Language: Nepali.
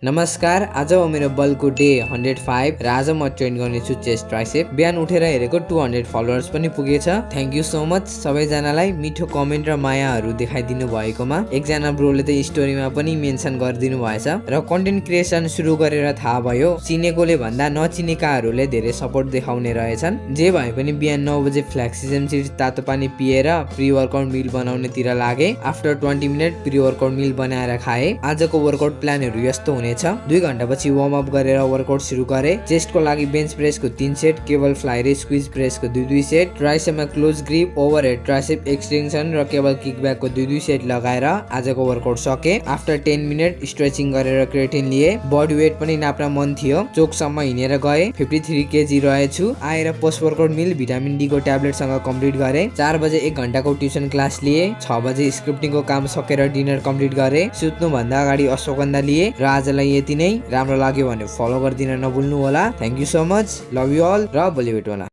नमस्कार, आज हो मेरो बलको डे 105 र आज म ट्रेन गर्नेछु चेस्ट ट्राइसेप। बिहान उठेर हेरेको 200 फलोवर्स पनि पुगेछ। थ्याङ्क यू सो मच सबैजनालाई मिठो कमेन्ट र मायाहरू देखाइदिनु भएकोमा। एकजना ब्रोले त स्टोरीमा पनि मेन्सन गरिदिनु भएछ र कन्टेन्ट क्रिएसन सुरु गरेर थाहा भयो चिनेकोले भन्दा नचिनेकाहरूले धेरै सपोर्ट देखाउने रहेछन्। जे भए पनि बिहान 9 बजे फ्ल्याक्सिजम सिड तातो पानी पिएर प्री वर्कआउट मिल बनाउनेतिर लागे। After 20 minute pre workout meal बनाएर खाए। आजको वर्कआउट प्लानहरू यस्तो हुने 2 घण्टापछि वार्म अप गरेर वर्कआउट सुरु गरे। चेस्टको लागि बेन्च प्रेसको 3 सेट, केबल फ्लाइ र स्क्विज प्रेसको 2 सेट, ट्राइसेपमा close grip, overhead tricep extension र केबल किकब्याकको 2 सेट लगाएर आजको वर्कआउट सके। आफ्टर 10 मिनट स्ट्रेचिङ गरेर क्रेटिन लिए। बडी वेट पनि नाप्न मन थियो। चोकसम्म हिँडेर गए। 53 केजी रहेछु। आएर पोस्ट वर्कआउट मिल भिटामिन डी को ट्याब्लेटसँग कम्प्लिट गरे। 4 बजे 1 घण्टाको ट्युसन क्लास लिए। 6 बजे स्क्रिप्टिङको काम सकेर डिनर कम्प्लिट गरे। सुत्नु भन्दा अगाडि अश्वगन्धा लिए र आजलाई यति नै। राम्रो लाग्यो भने फलो गरिदिन नभुल्नु होला। Thank you so much, love you all र भोलि भेटौँला।